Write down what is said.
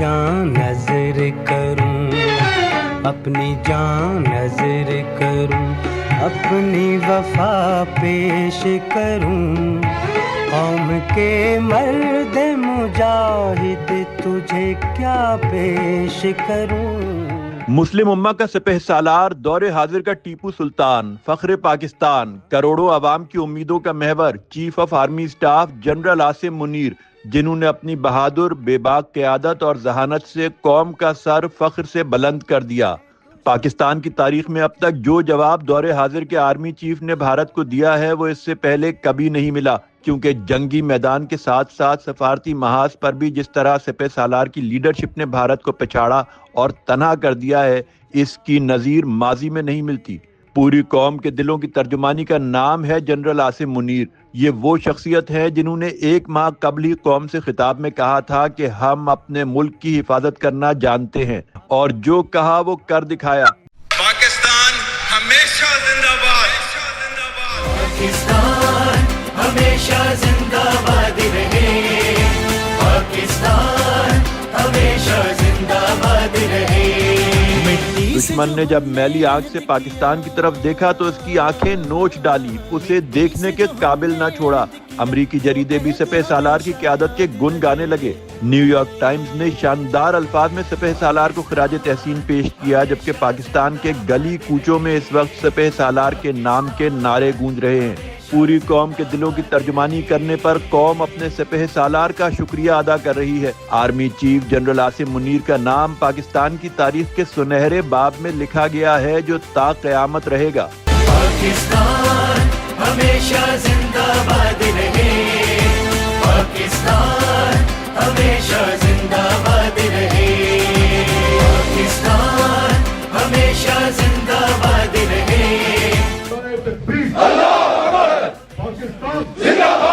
جان نظر کروں، اپنی جان نظر کروں، اپنی وفا پیش کروں، قوم کے مرد مجاہد تجھے کیا پیش کروں۔ مسلم امہ کا سپہ سالار، دور حاضر کا ٹیپو سلطان، فخر پاکستان، کروڑوں عوام کی امیدوں کا محور، chief of army staff general Asim Munir, جنہوں نے اپنی بہادر بے باک قیادت اور ذہانت سے قوم کا سر فخر سے بلند کر دیا۔ پاکستان کی تاریخ میں اب تک جو جواب دور حاضر کے آرمی چیف نے بھارت کو دیا ہے وہ اس سے پہلے کبھی نہیں ملا، کیونکہ جنگی میدان کے ساتھ ساتھ سفارتی محاذ پر بھی جس طرح سپہ سالار کی لیڈرشپ نے بھارت کو پچھاڑا اور تنہا کر دیا ہے، اس کی نظیر ماضی میں نہیں ملتی۔ پوری قوم کے دلوں کی ترجمانی کا نام ہے جنرل عاصم منیر۔ یہ وہ شخصیت ہے جنہوں نے 1 ماہ قبل ہی قوم سے خطاب میں کہا تھا کہ ہم اپنے ملک کی حفاظت کرنا جانتے ہیں، اور جو کہا وہ کر دکھایا۔ پاکستان ہمیشہ زندہ باد، پاکستان ہمیشہ زندہ باد رہے، پاکستان ہمیشہ زندہ باد رہے۔ دشمن نے جب میلی آنکھ سے پاکستان کی طرف دیکھا تو اس کی آنکھیں نوچ ڈالی، اسے دیکھنے کے قابل نہ چھوڑا۔ امریکی جریدے بھی سپہ سالار کی قیادت کے گن گانے لگے۔ نیو یارک ٹائمز نے شاندار الفاظ میں سپہ سالار کو خراج تحسین پیش کیا، جبکہ پاکستان کے گلی کوچوں میں اس وقت سپہ سالار کے نام کے نعرے گونج رہے ہیں۔ پوری قوم کے دلوں کی ترجمانی کرنے پر قوم اپنے سپہ سالار کا شکریہ ادا کر رہی ہے۔ Army chief general Asim Munir کا نام پاکستان کی تاریخ کے سنہرے باب میں لکھا گیا ہے جو تا قیامت رہے گا۔ پاکستان ہمیشہ زندہ باد رہے، پاکستان ہمیشہ زندہ باد رہے، پاکستان ہمیشہ زندہ باد رہے۔ پاکستان زندہ باد۔